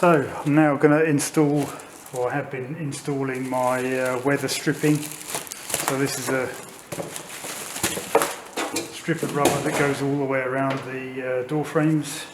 So I'm now going to install, or I have been installing, my weather stripping. So this is a strip of rubber that goes all the way around the door frames.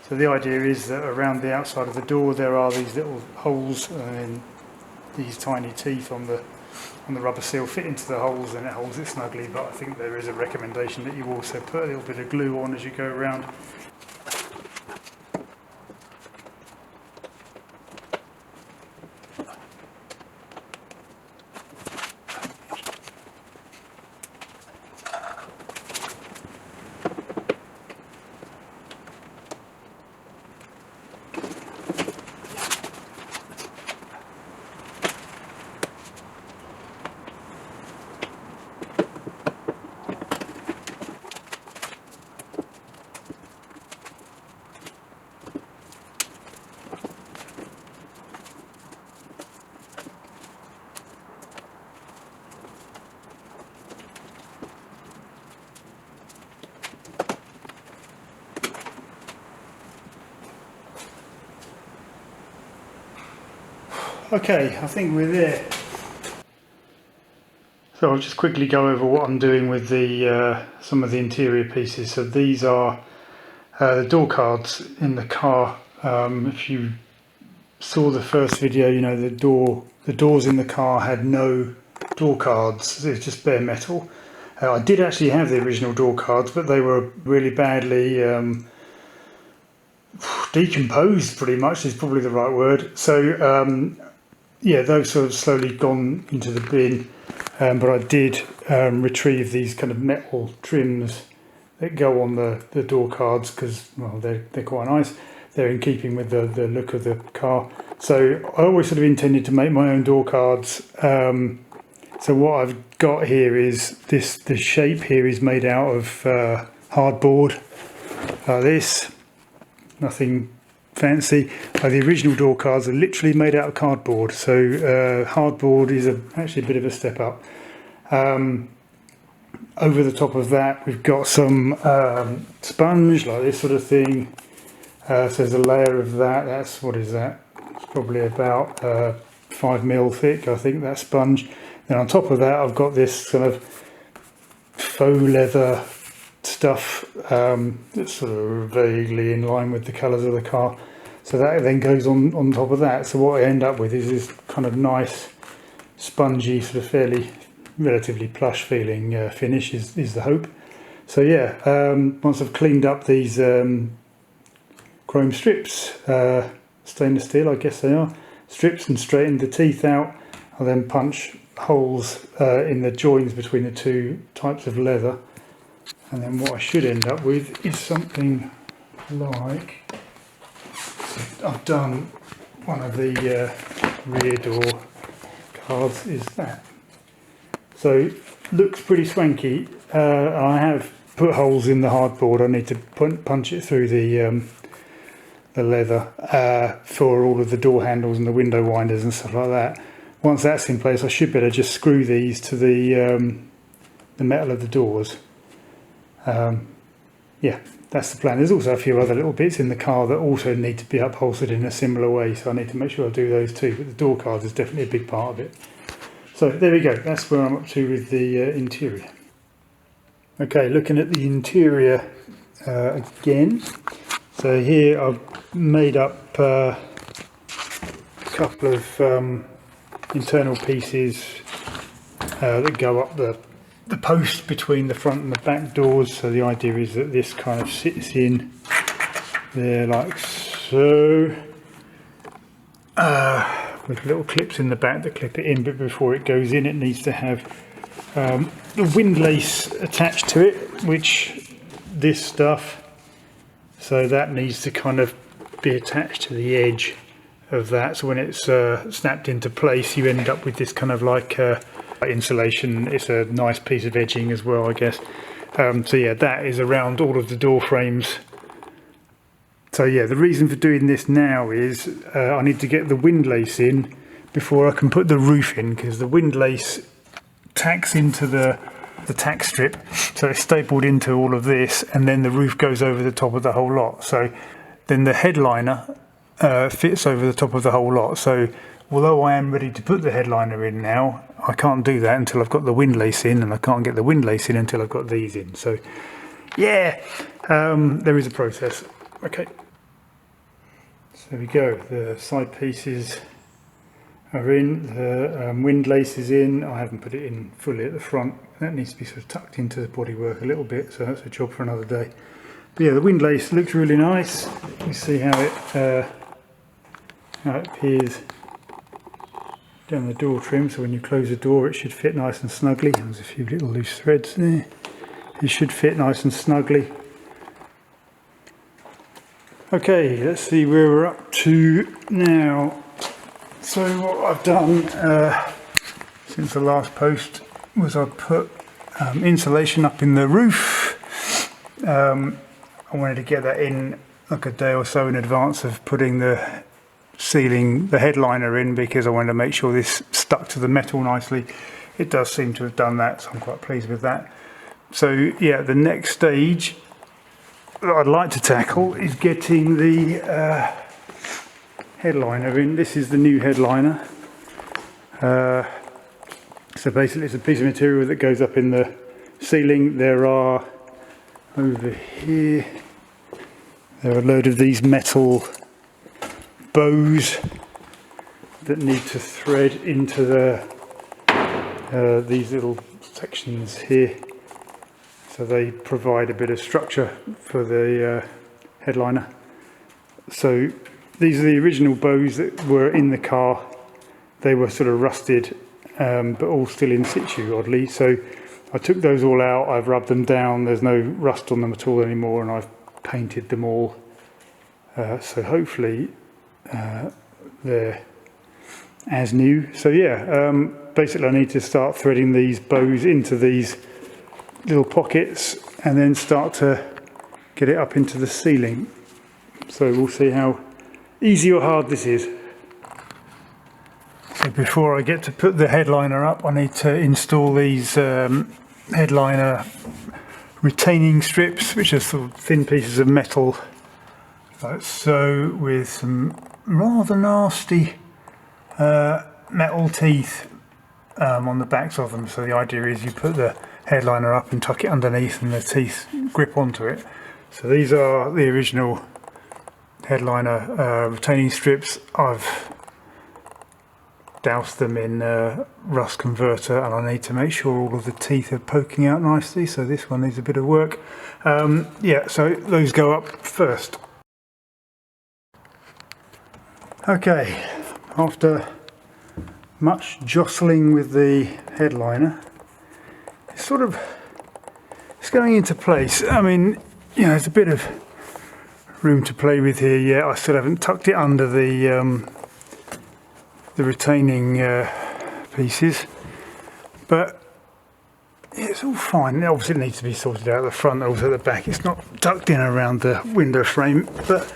So the idea is that around the outside of the door there are these little holes, and these tiny teeth on the rubber seal fit into the holes and it holds it snugly, but I think there is a recommendation that you also put a little bit of glue on as you go around. Okay, I think we're there. So I'll just quickly go over what I'm doing with the some of the interior pieces. So these are the door cards in the car. If you saw the first video, you know the doors in the car had no door cards. It's just bare metal. I did actually have the original door cards, but they were really badly decomposed, pretty much is probably the right word. So yeah, those sort of slowly gone into the bin, but I did retrieve these kind of metal trims that go on the door cards because, well, they're quite nice. They're in keeping with the look of the car. So I always sort of intended to make my own door cards. So what I've got here is the shape here is made out of hardboard like this. Nothing fancy. The original door cards are literally made out of cardboard, so hardboard is actually a bit of a step up. Over the top of that we've got some sponge like this sort of thing. So there's a layer of that. That's, what is that? It's probably about 5mm thick, I think, that sponge. Then on top of that I've got this kind of faux leather stuff that's sort of vaguely in line with the colours of the car. So that then goes on top of that. So what I end up with is this kind of nice spongy, sort of relatively plush feeling finish is the hope. So yeah, once I've cleaned up these chrome strips, stainless steel I guess they are, strips, and straightened the teeth out, I'll then punch holes in the joins between the two types of leather. And then what I should end up with is something like, I've done one of the rear door cards is that. So looks pretty swanky. I have put holes in the hardboard. I need to punch it through the leather for all of the door handles and the window winders and stuff like that. Once that's in place, I should better just screw these to the metal of the doors. Yeah, that's the plan. There's also a few other little bits in the car that also need to be upholstered in a similar way, so I need to make sure I do those too, but the door cards is definitely a big part of it. So there we go, that's where I'm up to with the interior. Okay, looking at the interior again. So here I've made up a couple of internal pieces that go up the post between the front and the back doors. So the idea is that this kind of sits in there like so, with little clips in the back that clip it in, but before it goes in it needs to have the windlace attached to it, which this stuff, so that needs to kind of be attached to the edge of that, so when it's snapped into place you end up with this kind of like insulation. It's a nice piece of edging as well, I guess. So yeah, that is around all of the door frames. So yeah, the reason for doing this now is I need to get the windlace in before I can put the roof in, because the windlace tacks into the tack strip, so it's stapled into all of this, and then the roof goes over the top of the whole lot. So then the headliner fits over the top of the whole lot. So although I am ready to put the headliner in now, I can't do that until I've got the windlace in, and I can't get the windlace in until I've got these in. So yeah, there is a process. Okay, so there we go. The side pieces are in, the windlace is in. I haven't put it in fully at the front. That needs to be sort of tucked into the bodywork a little bit, so that's a job for another day. But yeah, the windlace looks really nice. You see how it appears down the door trim, so when you close the door it should fit nice and snugly. There's a few little loose threads there. It should fit nice and snugly. Okay, let's see where we're up to now. So what I've done since the last post was I've put insulation up in the roof. I wanted to get that in like a day or so in advance of putting the headliner in, because I wanted to make sure this stuck to the metal nicely. It does seem to have done that, so I'm quite pleased with that. So yeah, the next stage that I'd like to tackle is getting the headliner in. This is the new headliner. So basically it's a piece of material that goes up in the ceiling. There are, over here, there are a load of these metal bows that need to thread into these little sections here. So they provide a bit of structure for the headliner. So these are the original bows that were in the car. They were sort of rusted, but all still in situ, oddly. So I took those all out, I've rubbed them down, there's no rust on them at all anymore, and I've painted them all. So hopefully they're as new. So yeah, basically I need to start threading these bows into these little pockets and then start to get it up into the ceiling. So we'll see how easy or hard this is. So before I get to put the headliner up, I need to install these headliner retaining strips, which are sort of thin pieces of metal, like so, with some rather nasty metal teeth on the backs of them. So the idea is you put the headliner up and tuck it underneath and the teeth grip onto it. So these are the original headliner retaining strips. I've doused them in rust converter, and I need to make sure all of the teeth are poking out nicely, so this one needs a bit of work. Yeah, so those go up first. Okay, after much jostling with the headliner, it's going into place. I mean, you know, there's a bit of room to play with here yet. I still haven't tucked it under the retaining pieces, but it's all fine. Obviously it needs to be sorted out at the front, also at the back. It's not tucked in around the window frame, but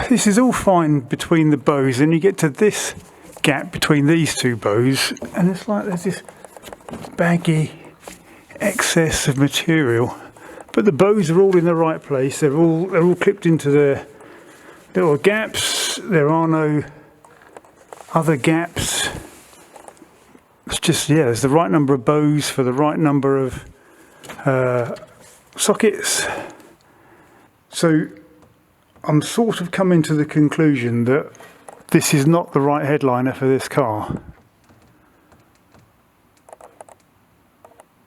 this is all fine between the bows. And you get to this gap between these two bows, and it's like there's this baggy excess of material, but the bows are all in the right place. They're all clipped into the little gaps. There are no other gaps. It's just, yeah, there's the right number of bows for the right number of sockets. So I'm sort of coming to the conclusion that this is not the right headliner for this car.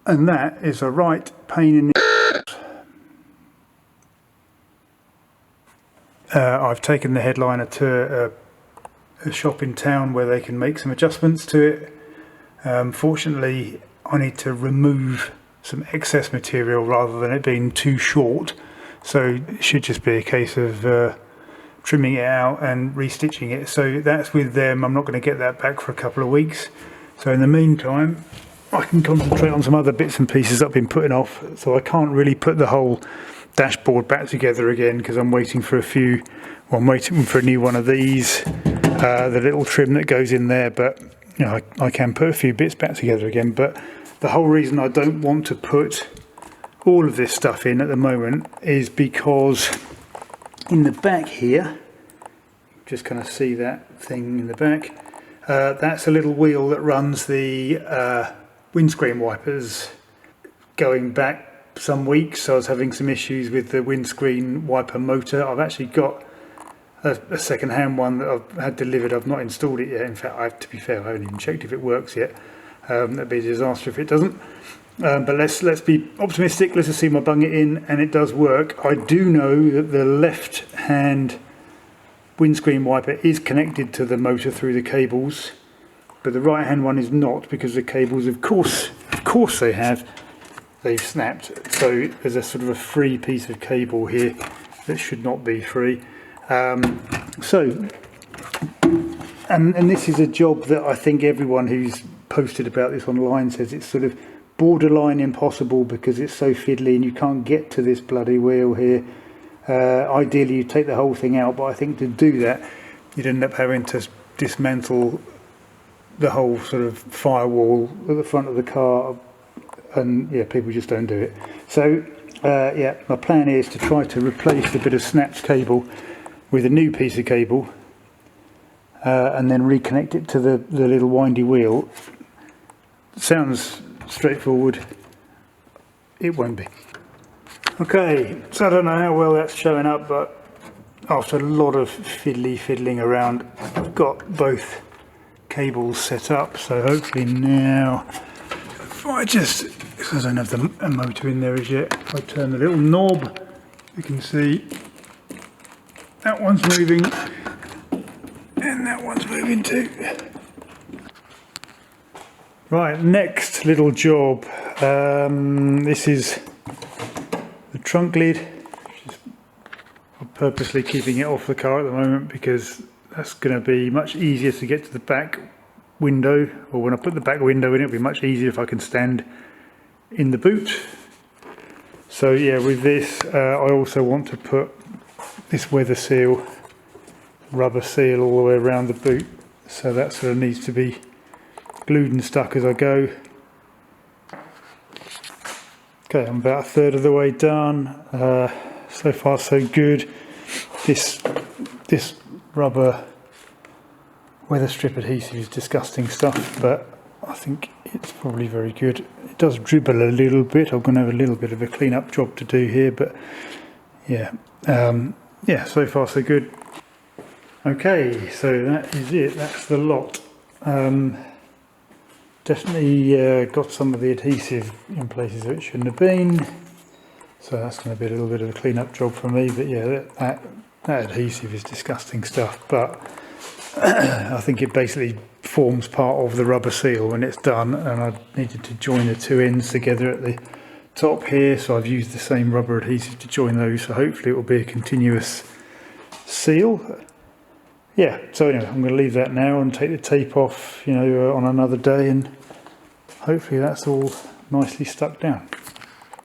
And that is a right pain in the I've taken the headliner to a shop in town where they can make some adjustments to it. Fortunately, I need to remove some excess material rather than it being too short. So it should just be a case of trimming it out and restitching it. So that's with them. I'm not going to get that back for a couple of weeks. So in the meantime, I can concentrate on some other bits and pieces I've been putting off. So I can't really put the whole dashboard back together again because I'm waiting for I'm waiting for a new one of these, the little trim that goes in there. But you know, I can put a few bits back together again. But the whole reason I don't want to put all of this stuff in at the moment is because in the back here just kind of see that thing in the back. That's a little wheel that runs the windscreen wipers. Going back some weeks, I was having some issues with the windscreen wiper motor. I've actually got a second-hand one that I've had delivered. I've not installed it yet. In fact, to be fair, I haven't even checked if it works yet. That'd be a disaster if it doesn't. But let's be optimistic. Let's just see my bung it in, and it does work. I do know that the left-hand windscreen wiper is connected to the motor through the cables, but the right-hand one is not, because the cables, of course they've snapped. So there's a sort of a free piece of cable here that should not be free. And this is a job that I think everyone who's posted about this online says it's sort of borderline impossible because it's so fiddly and you can't get to this bloody wheel here. Ideally you take the whole thing out, but I think to do that you'd end up having to dismantle the whole sort of firewall at the front of the car, and yeah, people just don't do it. So yeah, my plan is to try to replace the bit of snapped cable with a new piece of cable, and then reconnect it to the little windy wheel. Sounds straightforward. It won't be. Okay, so I don't know how well that's showing up, but after a lot of fiddling around, I've got both cables set up. So hopefully now, if I just, because I don't have a motor in there as yet, if I turn the little knob, you can see that one's moving, and that one's moving too. Right, next little job. This is the trunk lid. I'm purposely keeping it off the car at the moment because that's going to be much easier to get to the back window, or when I put the back window in, it'll be much easier if I can stand in the boot. So yeah, with this I also want to put this weather seal, rubber seal all the way around the boot, so that sort of needs to be glued and stuck as I go. Okay, I'm about a third of the way done. So far so good. This rubber weather strip adhesive is disgusting stuff, but I think it's probably very good. It does dribble a little bit. I'm going to have a little bit of a clean up job to do here, but yeah, yeah, so far so good. Okay, so that is it. That's the lot. Definitely got some of the adhesive in places that it shouldn't have been, so that's going to be a little bit of a clean up job for me. But yeah, that adhesive is disgusting stuff, but I think it basically forms part of the rubber seal when it's done, and I needed to join the two ends together at the top here, so I've used the same rubber adhesive to join those, so hopefully it will be a continuous seal. Yeah, so anyway, I'm going to leave that now and take the tape off, you know, on another day, and hopefully that's all nicely stuck down.